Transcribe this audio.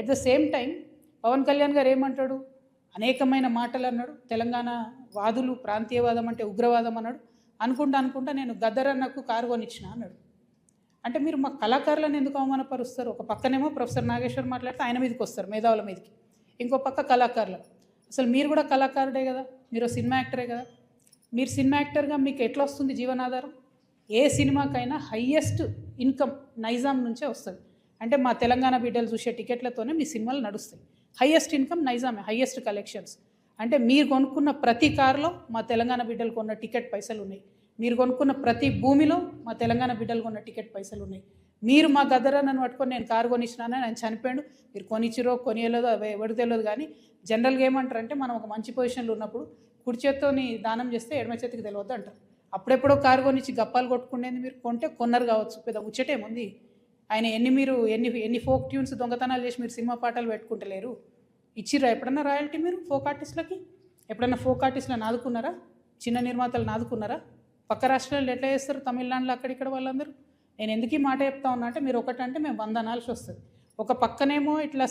At the same time Pawan Kalyan garu ఏమంటాడు, అనేకమైన మాటలు అన్నాడు. తెలంగాణ వాదులు ప్రాంతీయవాదం అంటే ఉగ్రవాదం అన్నాడు. అనుకుంటా నేను గద్దరన్నకు కారు కొనిచ్చిన అన్నాడు. అంటే మీరు మా కళాకారులను ఎందుకు అవమానపరుస్తారు? ఒక పక్కనేమో ప్రొఫెసర్ నాగేశ్వర్ మాట్లాడితే ఆయన మీదకి వస్తారు, మేధావుల మీదకి. ఇంకో పక్క కళాకారులు. అసలు మీరు కూడా కళాకారుడే కదా, మీరు సినిమా యాక్టరే కదా. మీరు సినిమా యాక్టర్గా మీకు ఎట్లా వస్తుంది జీవనాధారం? ఏ సినిమాకైనా హయ్యెస్ట్ ఇన్కమ్ నైజాం నుంచే వస్తుంది. అంటే మా తెలంగాణ బిడ్డలు చూసే టికెట్లతోనే మీ సినిమాలు నడుస్తాయి. హయ్యెస్ట్ ఇన్కమ్ నైజామే, హయ్యెస్ట్ కలెక్షన్స్. అంటే మీరు కొనుక్కున్న ప్రతి కారులో మా తెలంగాణ బిడ్డలు కొన్న టికెట్ పైసలు ఉన్నాయి. మీరు కొనుక్కున్న ప్రతి భూమిలో మా తెలంగాణ బిడ్డలు కొన్న టికెట్ పైసలు ఉన్నాయి. మీరు మా గద్దరన్నను పట్టుకొని నేను కారు కొనిచ్చినానని ఆయన చనిపోయాడు. మీరు కొనిచ్చిరో కొనియలేదో ఎవరికి తెలియదు. కానీ జనరల్గా ఏమంటారంటే మనం ఒక మంచి పొజిషన్లో ఉన్నప్పుడు కుడి చేత్తోని దానం చేస్తే ఎడమ చేతికి తెలియద్దు అంటారు. అప్పుడెప్పుడో కారు కొనిచ్చి గప్పాలు కొట్టుకునేది మీరు కొంటే కొన్నారు కావచ్చు, పెద్ద ముచ్చటేముంది. ఆయన ఎన్ని ఫోక్ ట్యూన్స్ దొంగతనాలు చేసి మీరు సినిమా పాటలు పెట్టుకుంటలేరు. ఇచ్చిర్రా ఎప్పుడన్నా రాయల్టీ మీరు ఫోక్ ఆర్టిస్టులకి? ఎప్పుడన్నా ఫోక్ ఆర్టిస్టులను ఆదుకున్నారా? చిన్న నిర్మాతలను ఆదుకున్నారా? పక్క రాష్ట్రాల్లో ఎట్లా చేస్తారు, తమిళనాడులో అక్కడిక్కడ వాళ్ళందరూ. నేను ఎందుకు ఈ మాట చెప్తా ఉన్నా అంటే మీరు ఒకటంటే మేము 100 అనాల్సి వస్తుంది. ఒక పక్కనేమో ఇట్లా